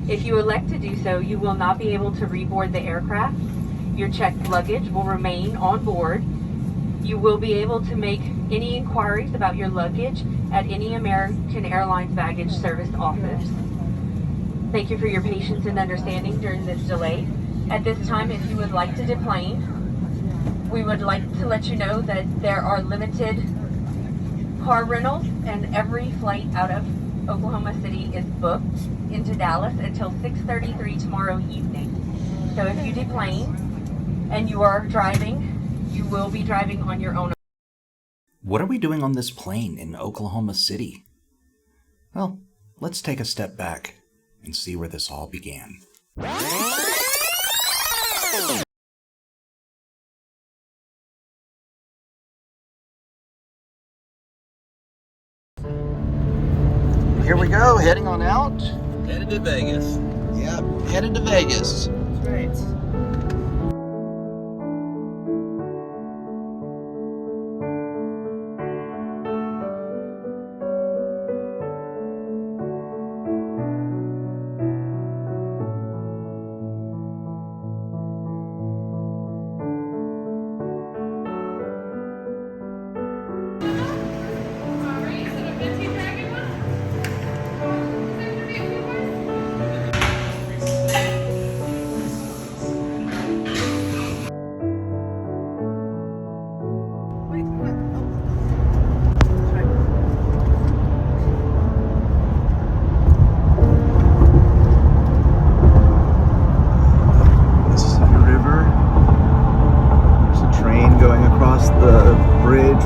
If you elect to do so, you will not be able to reboard the aircraft. Your checked luggage will remain on board. You will be able to make any inquiries about your luggage at any American Airlines baggage service office. Thank you for your patience and understanding during this delay. At this time, if you would like to deplane, we would like to let you know that there are limited car rentals and every flight out of Oklahoma City is booked into Dallas until 6:33 tomorrow evening. So if you deplane and you are driving, you will be driving on your own. What are we doing on this plane in Oklahoma City? Well, let's take a step back and see where this all began. Here we go, heading on out. Headed to Vegas. Yeah, headed to Vegas. That's right.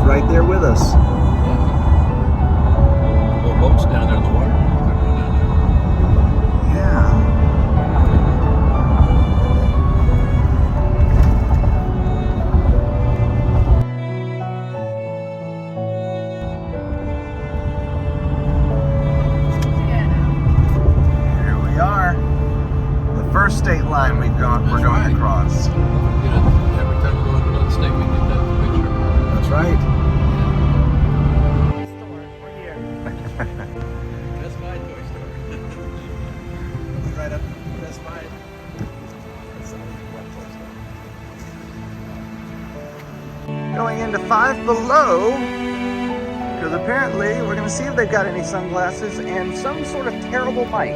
Right there with us. Little boats down there in the water. Yeah. Here we are. The first state line we're going across. Every time we go into another state, we get that picture. That's right. Best Buy toy store. Right up Best Buy. Going into Five Below, because apparently we're going to see if they've got any sunglasses and some sort of terrible mic.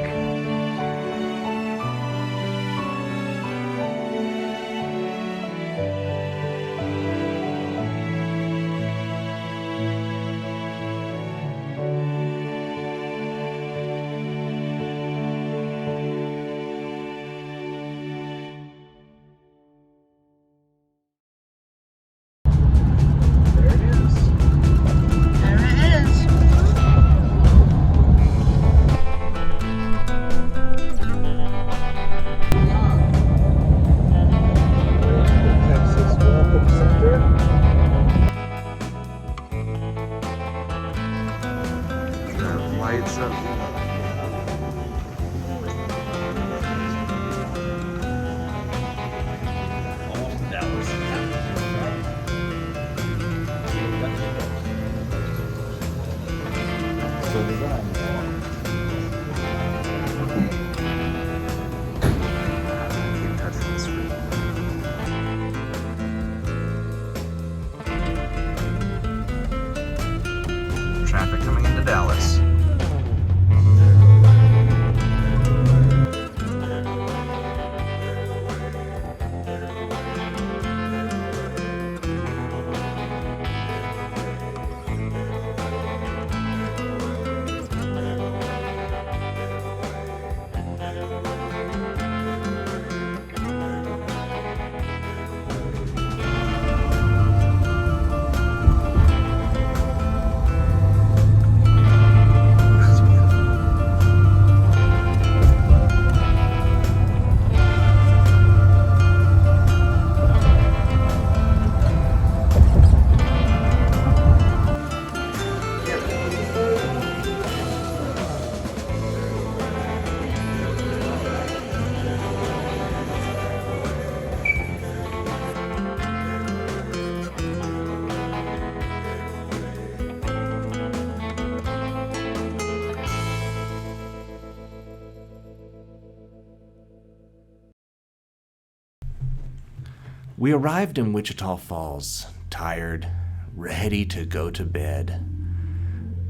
We arrived in Wichita Falls, tired, ready to go to bed.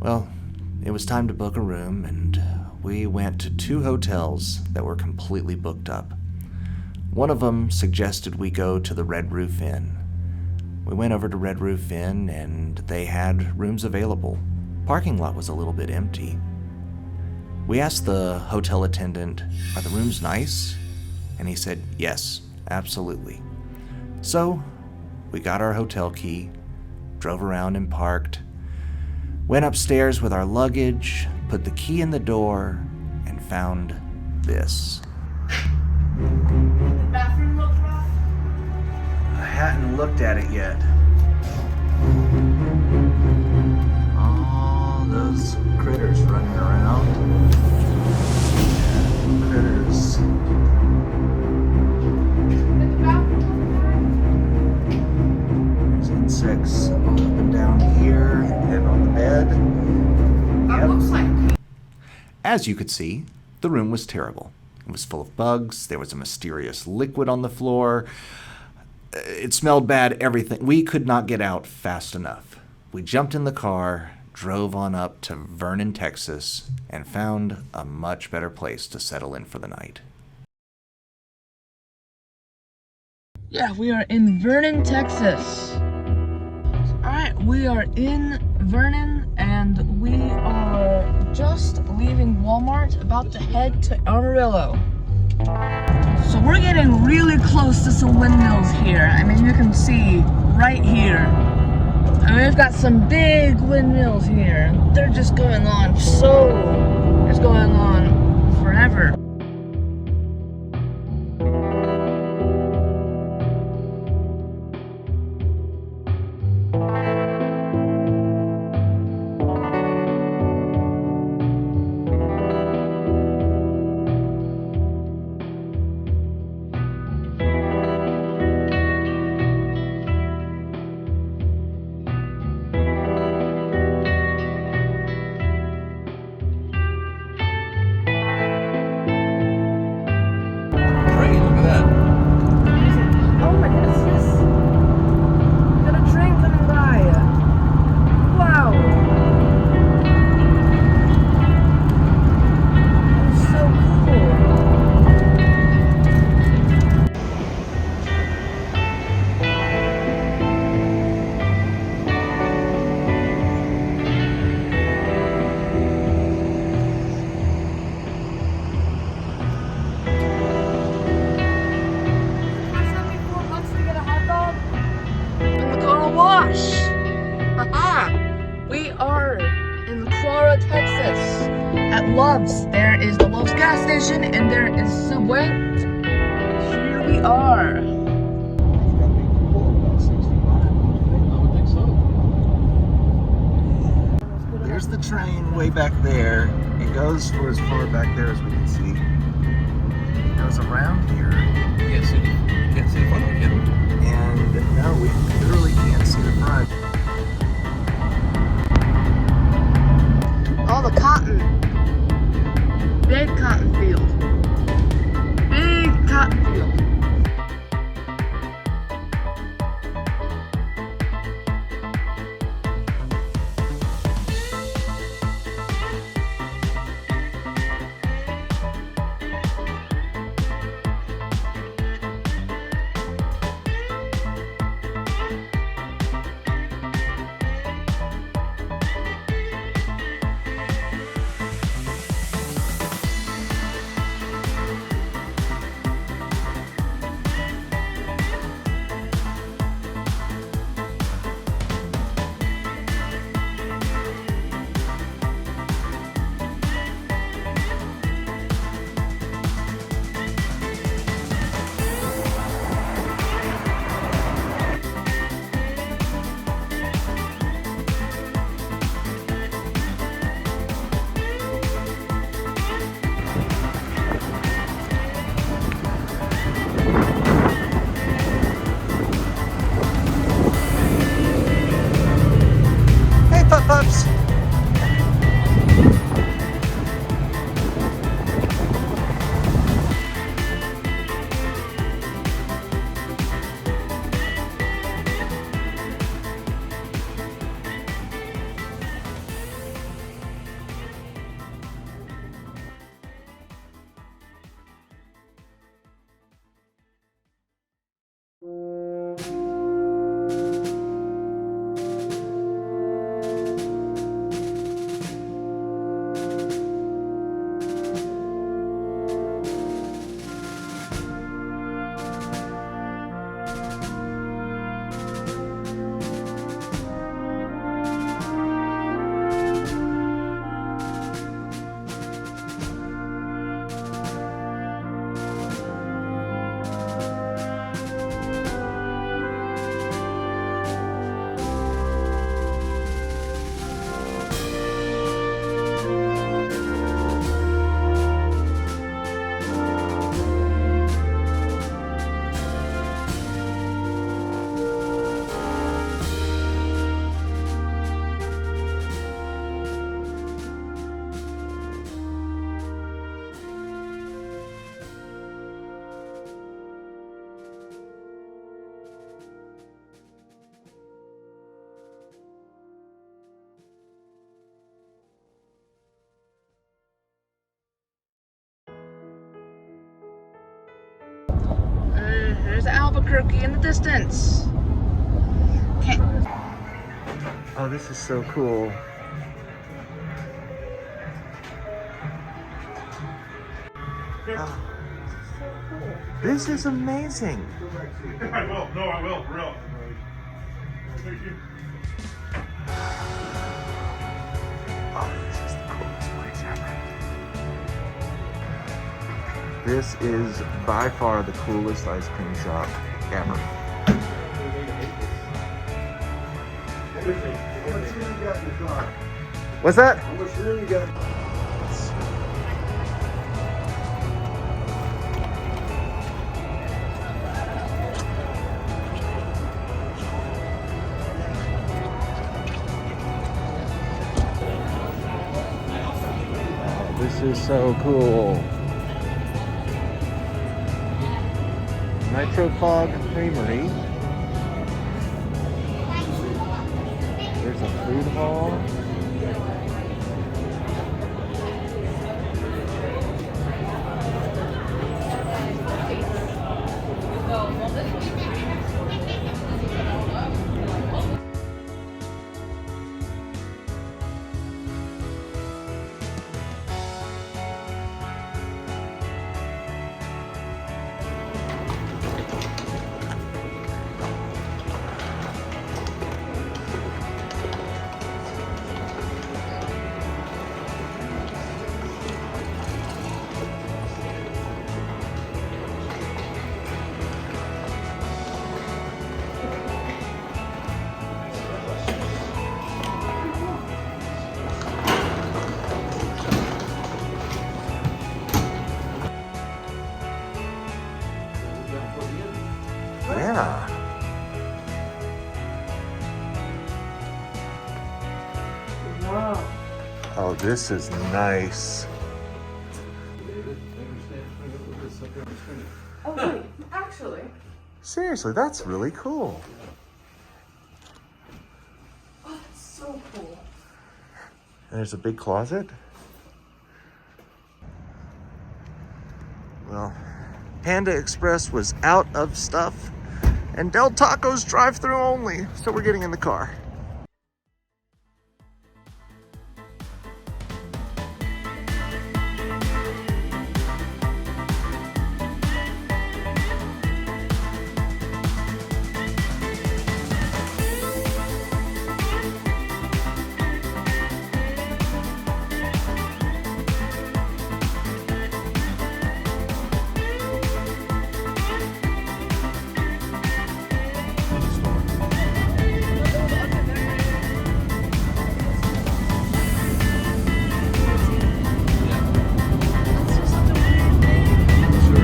Well, it was time to book a room, and we went to 2 hotels that were completely booked up. One of them suggested we go to the Red Roof Inn. We went over to Red Roof Inn, and they had rooms available. Parking lot was a little bit empty. We asked the hotel attendant, "Are the rooms nice?" And he said, "Yes, absolutely." So, we got our hotel key, drove around and parked, went upstairs with our luggage, put the key in the door, and found this. Bathroom looks rough. I hadn't looked at it yet. All those critters running around. Critters. There's insects all up and down here and on the bed. That looks like. As you could see, the room was terrible. It was full of bugs. There was a mysterious liquid on the floor. It smelled bad, everything. We could not get out fast enough. We jumped in the car, drove on up to Vernon, Texas, and found a much better place to settle in for the night. Yeah, we are in Vernon, Texas. Alright, we are in Vernon, and we are just leaving Walmart, about to head to Amarillo. So we're getting really close to some windmills here. I mean, you can see right here. I mean, we've got some big windmills here. They're just going on it's going on forever. Train, look at that. Oh my goodness, yes! Got a train coming by! Wow! That's so cool! $74 to get a hot dog. In the car wash! Haha! We are in Clara, Texas. At Love's. There is the Love's gas station and there is Subway. Here we are. I would think so. There's the train way back there. It goes for as far back there as we can see. It goes around here. You can't see the front of it, can you? And no, we literally can't see the front. All the cotton. Big cotton field. Big cotton field. there's Albuquerque in the distance. Okay. Oh, this is so cool. Oh, this is amazing. I will. No, I will. For real. Thank you. Oh, this is the coolest place ever. This is by far the coolest ice cream shop ever. What's that? How much room you got? This is so cool. Nitro Fog Creamery. There's a food hall. Yeah. Wow. Oh, this is nice. Oh wait, actually. Seriously, that's really cool. Oh, that's so cool. And there's a big closet. Well, Panda Express was out of stuff, and Del Taco's drive-through only, so we're getting in the car.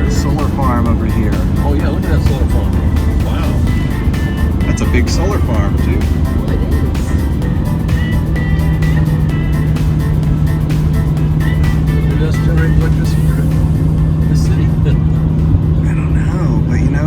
Solar farm over here. Oh yeah, look at that solar farm. Wow. That's a big solar farm, too. Oh, it is. Maybe that's generating electricity for the city. I don't know, but you know.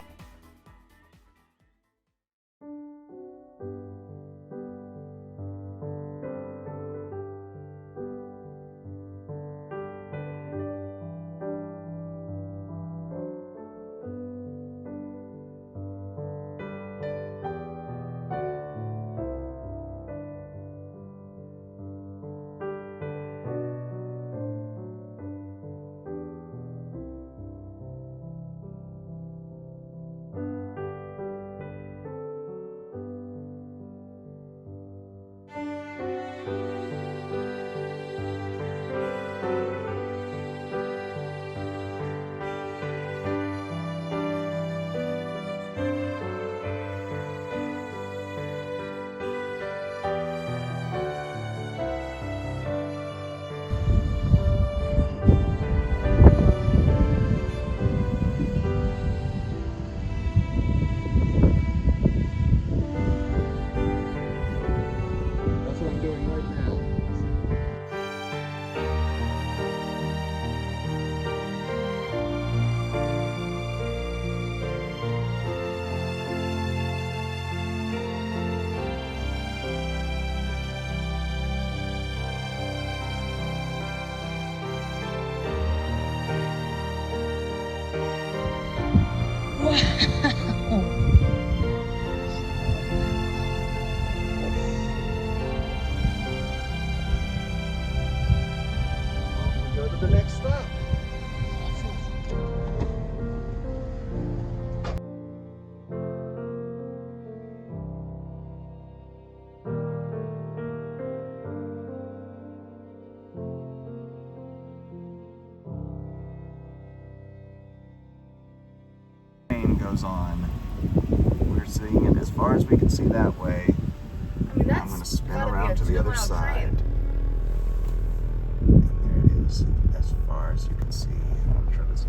That's what I'm doing right now. goes on. We're seeing it as far as we can see that way. I mean, that's I'm going to spin gotta be around a to the other 2-mile side. train. And there it is, as far as you can see. I'm going to try this.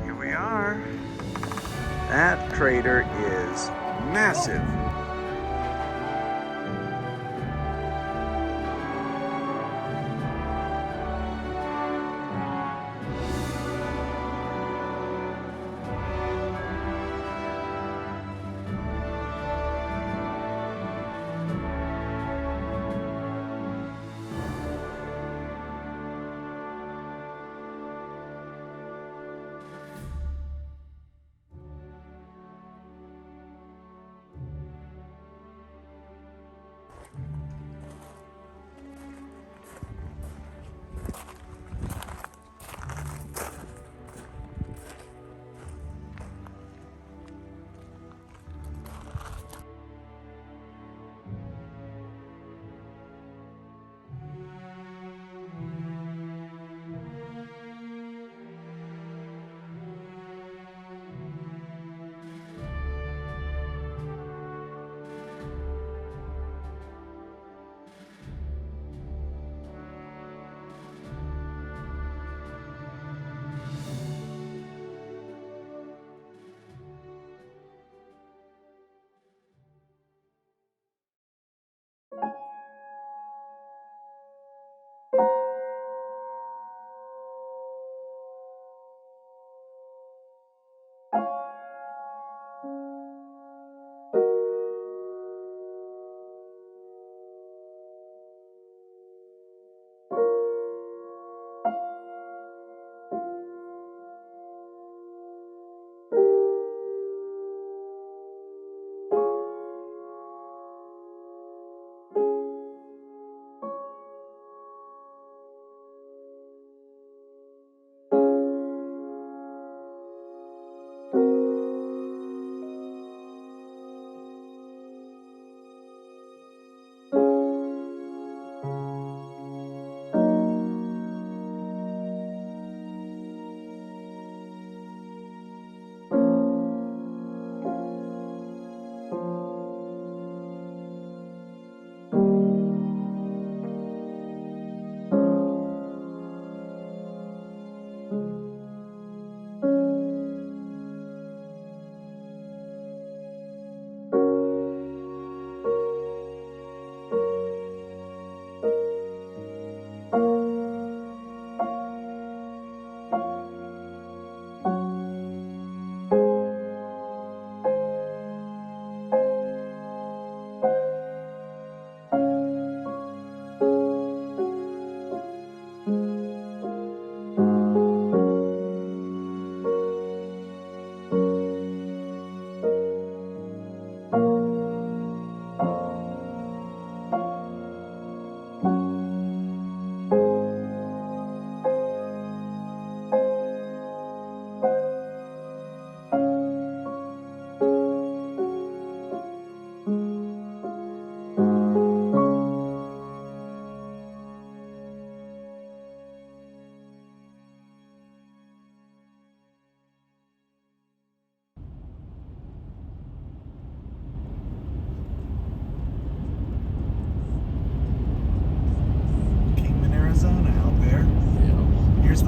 Here we are. That crater is massive.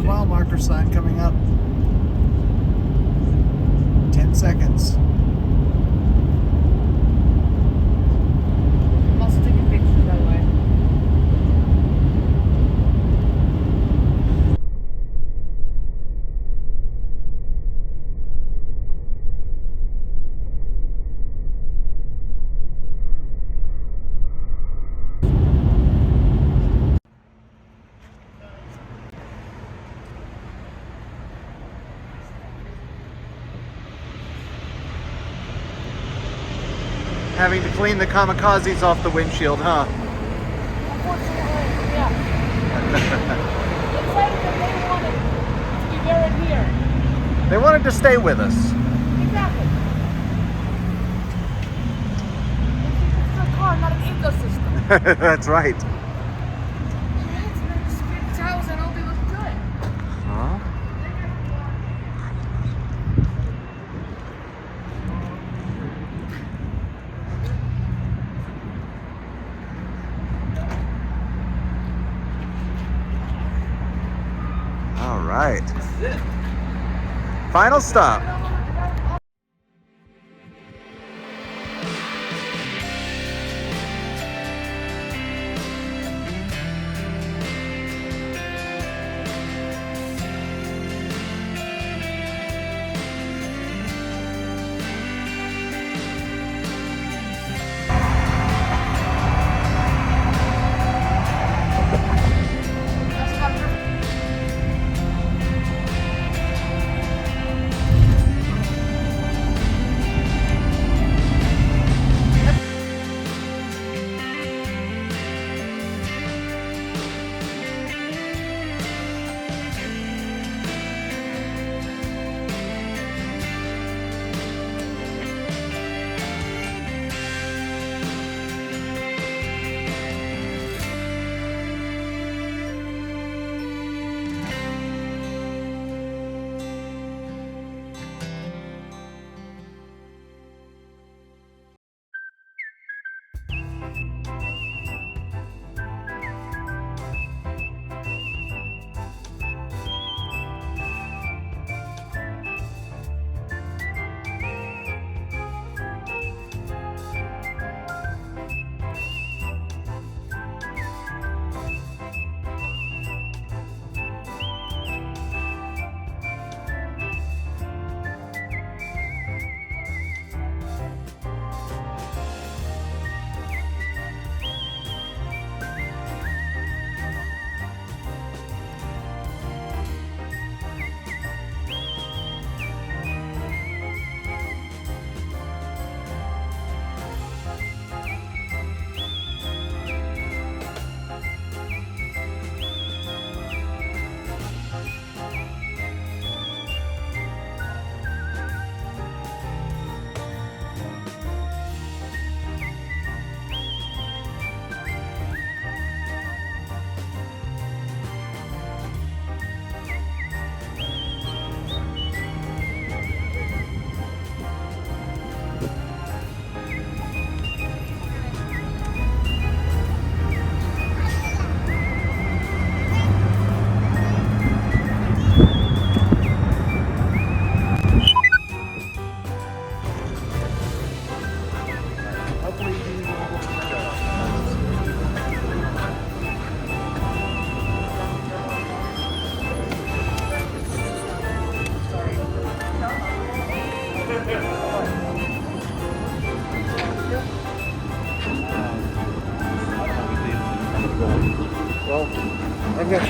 Mile marker sign coming up. 10 seconds. I'm also taking pictures, by the way. having to clean the kamikazes off the windshield, huh? Unfortunately, yeah. They decided that they wanted to be buried here. They wanted to stay with us. Exactly. It's a car, not an ecosystem. That's right. Right, so then the spirit towers and all they look good. Huh? All right. Final stop.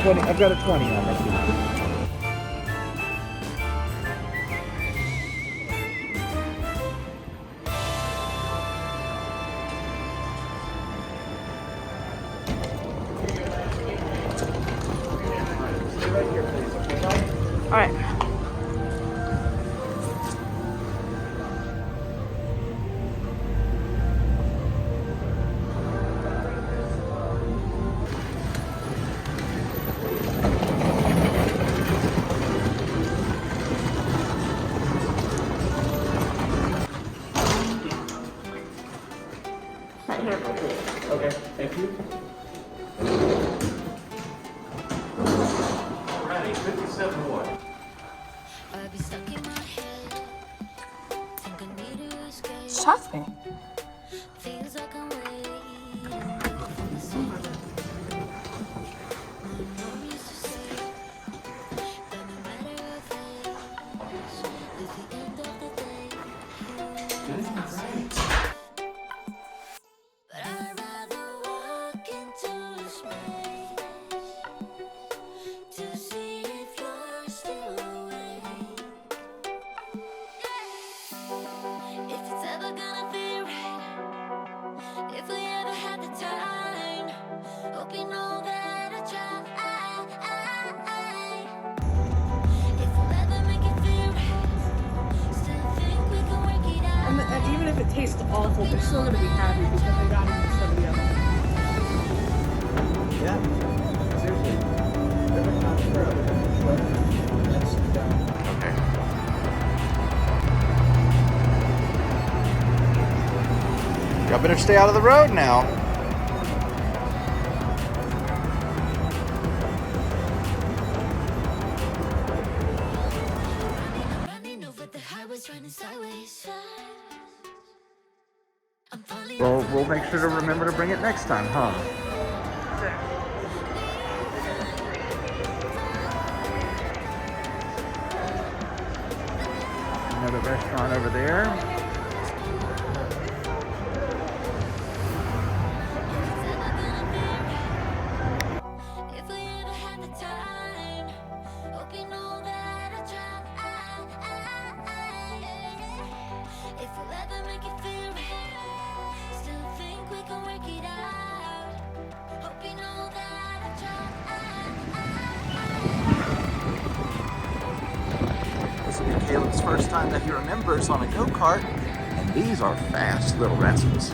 Well, I've got a 20 on this. All right. Okay, thank you. Ready, 57 more. I'll be stuck in my head. Think I need to escape. Shot me. Feels like I'm waiting for the same. My mom used to say that no matter what face, at the end of the day, you will be safe. But I'd rather walk into the space to see if you're still awake. If it's ever gonna feel taste awful, they're still gonna be happy because they got it instead of the other. Yeah. Seriously. Okay. Y'all better stay out of the road now. Running over the highways, running sideways. I'm falling Well, we'll make sure to remember to bring it next time, huh? Another restaurant over there. If we ever had the time, hope you know that I tried. If we'll ever make it feel right, still think we can work it out. Hope you know that I tried. This will be Caleb's first time that he remembers on a go-kart, and these are fast little rascals.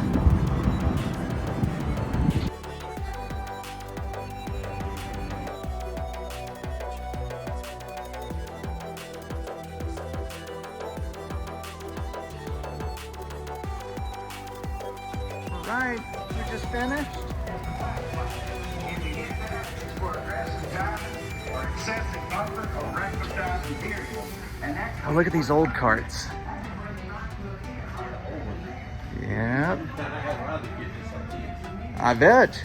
All right, you just finished? Oh, look at these old carts. Yep. I bet.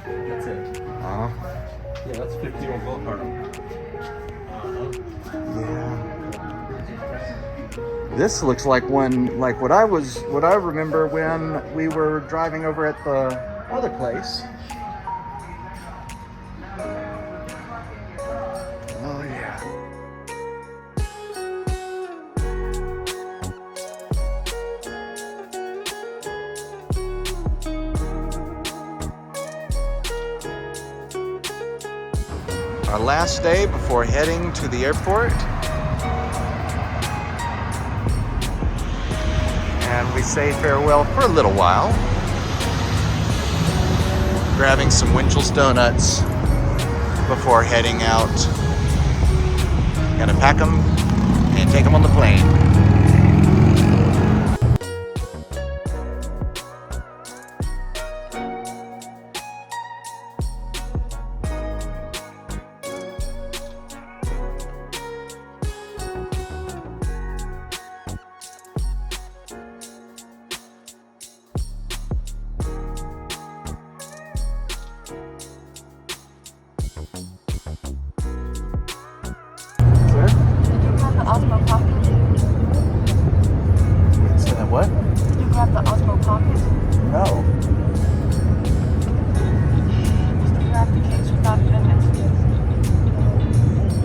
That's it. Oh, Yeah, that's 50-year-old go-kart. yeah. This looks like one, like what I remember when we were driving over at the other place. Oh yeah. Our last day before heading to the airport. And we say farewell for a little while. Grabbing some Winchell's donuts before heading out. Gonna pack them and take them on the plane. Osmo Pocket. Say that what? Did you grab the Osmo Pocket? No. Must have grabbed the case without it.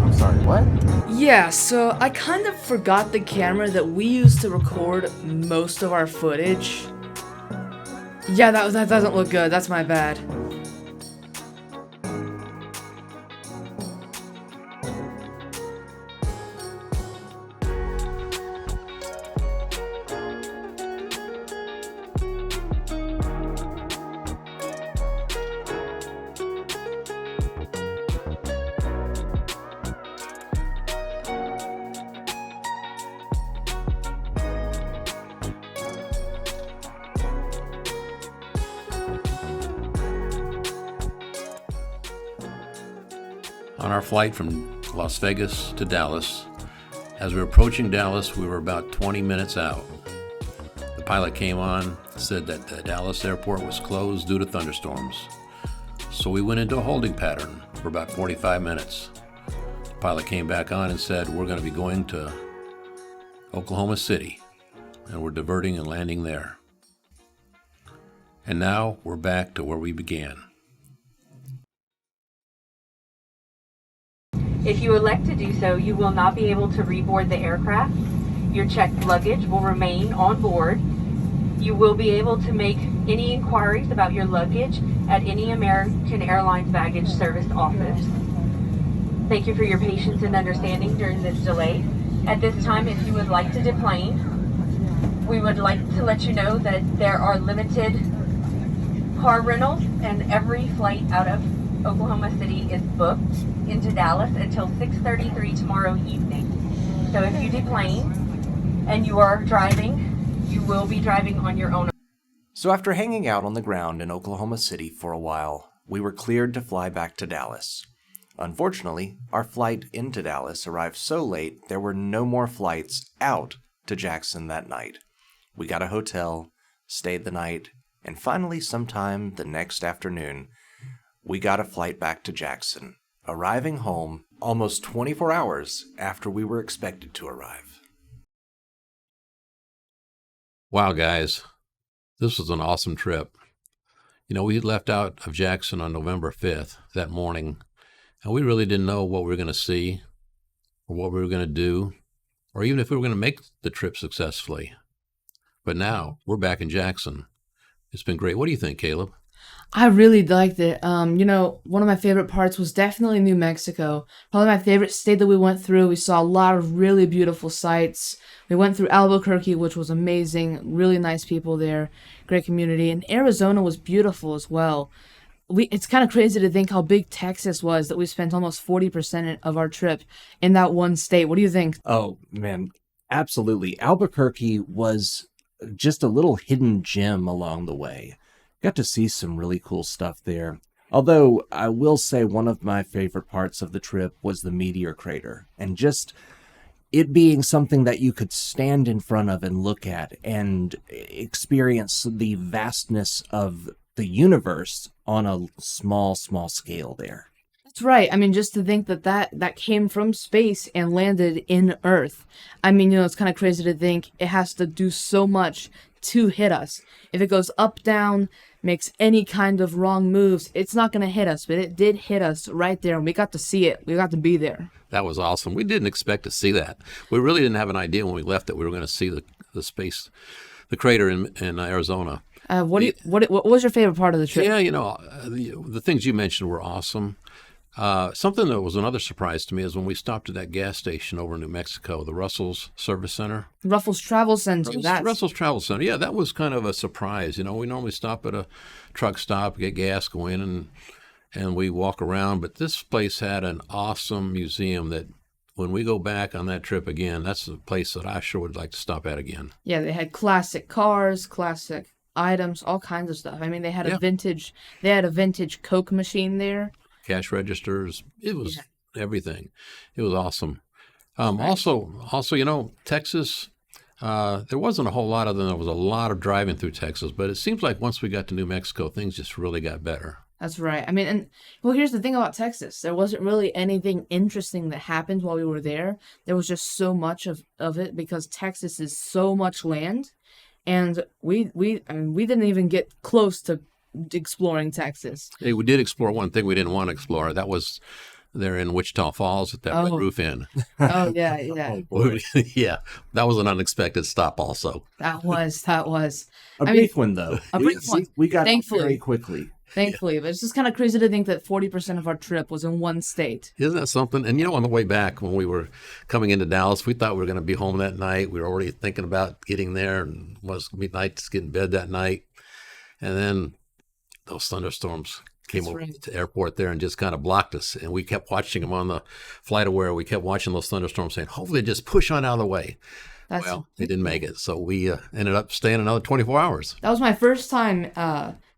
I'm sorry, what? Yeah, so I kind of forgot the camera that we used to record most of our footage. Yeah, that doesn't look good. That's my bad. On our flight from Las Vegas to Dallas, as we were approaching Dallas, we were about 20 minutes out. The pilot came on, said that the Dallas airport was closed due to thunderstorms. So we went into a holding pattern for about 45 minutes. The pilot came back on and said, we're going to be going to Oklahoma City, and we're diverting and landing there. And now we're back to where we began. If you elect to do so, you will not be able to reboard the aircraft. Your checked luggage will remain on board. You will be able to make any inquiries about your luggage at any American Airlines baggage service office. Thank you for your patience and understanding during this delay. At this time, if you would like to deplane, we would like to let you know that there are limited car rentals and every flight out of Oklahoma City is booked into Dallas until 6:33 tomorrow evening. So if you deplane and you are driving, you will be driving on your own. So after hanging out on the ground in Oklahoma City for a while, we were cleared to fly back to Dallas. Unfortunately, our flight into Dallas arrived so late there were no more flights out to Jackson that night. We got a hotel, stayed the night, and finally sometime the next afternoon, we got a flight back to Jackson, arriving home almost 24 hours after we were expected to arrive. Wow, guys, this was an awesome trip. You know, we left out of Jackson on November 5th that morning, and we really didn't know what we were going to see or what we were going to do, or even if we were going to make the trip successfully. But now we're back in Jackson. It's been great. What do you think, Caleb? I really liked it. One of my favorite parts was definitely New Mexico. Probably my favorite state that we went through. We saw a lot of really beautiful sights. We went through Albuquerque, which was amazing. Really nice people there. Great community. And Arizona was beautiful as well. It's kind of crazy to think how big Texas was, that we spent almost 40% of our trip in that one state. What do you think? Oh, man, absolutely. Albuquerque was just a little hidden gem along the way. Got to see some really cool stuff there. Although I will say one of my favorite parts of the trip was the meteor crater, and just it being something that you could stand in front of and look at and experience the vastness of the universe on a small scale there. That's right. I mean, just to think that came from space and landed in Earth. I mean, it's kind of crazy to think it has to do so much to hit us. If it goes up, down, makes any kind of wrong moves, it's not going to hit us. But it did hit us right there, and we got to see it. We got to be there. That was awesome. We didn't expect to see that. We really didn't have an idea when we left that we were going to see the space, the crater in Arizona. What was your favorite part of the trip? Yeah, the things you mentioned were awesome. Something that was another surprise to me is when we stopped at that gas station over in New Mexico, the Russell's Service Center. Russell's Travel Center. Russell's Travel Center. Yeah, that was kind of a surprise. We normally stop at a truck stop, get gas, go in, and we walk around. But this place had an awesome museum that when we go back on that trip again, that's a place that I sure would like to stop at again. Yeah, they had classic cars, classic items, all kinds of stuff. I mean, they had a vintage Coke machine there. Cash registers. It was everything. It was awesome. Also, Texas, there wasn't a whole lot of them. There was a lot of driving through Texas, but it seems like once we got to New Mexico, things just really got better. That's right. I mean, here's the thing about Texas. There wasn't really anything interesting that happened while we were there. There was just so much of it because Texas is so much land, and we didn't even get close to exploring Texas. Hey, we did explore one thing we didn't want to explore. That was there in Wichita Falls at that Red Roof Inn. Oh, yeah. Yeah, that was an unexpected stop also. That was. A brief one, though. A brief one. We got Thankfully. very quickly. Thankfully, but it's just kind of crazy to think that 40% of our trip was in one state. Isn't that something? And on the way back, when we were coming into Dallas, we thought we were going to be home that night. We were already thinking about getting there, and it was going to be night to get in bed that night. And then those thunderstorms came over to the airport there and just kind of blocked us. And we kept watching them on the flight aware. We kept watching those thunderstorms saying, hopefully just push on out of the way. Well, they didn't make it. So we ended up staying another 24 hours. That was my first time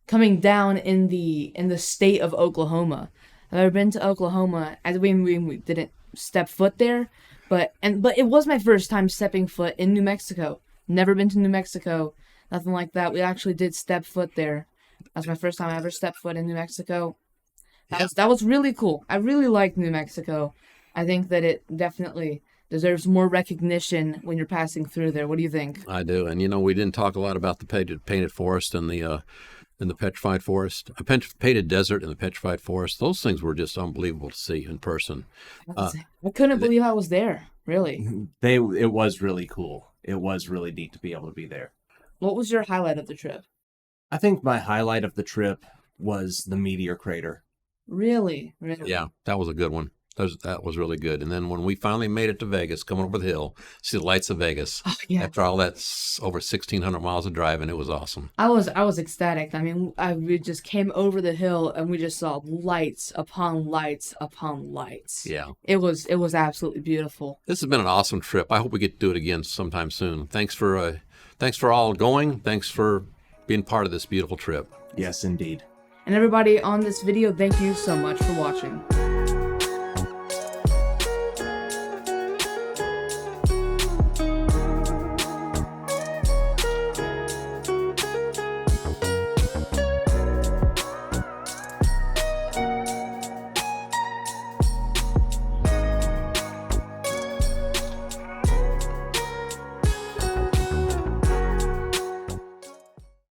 coming down in the state of Oklahoma. I've never been to Oklahoma. We didn't step foot there, but it was my first time stepping foot in New Mexico. Never been to New Mexico, nothing like that. We actually did step foot there. That's my first time I ever stepped foot in New Mexico. That was really cool. I really liked New Mexico. I think that it definitely deserves more recognition when you're passing through there. What do you think? I do. And we didn't talk a lot about the painted forest and the petrified forest, painted desert and the petrified forest. Those things were just unbelievable to see in person. I couldn't believe I was there, really. It was really cool. It was really neat to be able to be there. What was your highlight of the trip? I think my highlight of the trip was the meteor crater. Really? Yeah, that was a good one. That was really good. And then when we finally made it to Vegas, coming over the hill, see the lights of Vegas. Oh, yeah. After all that over 1,600 miles of driving, it was awesome. I was ecstatic. I mean, we just came over the hill and we just saw lights upon lights upon lights. Yeah. It was absolutely beautiful. This has been an awesome trip. I hope we get to do it again sometime soon. Thanks for all going. Thanks for being part of this beautiful trip. Yes, indeed. And everybody on this video, thank you so much for watching.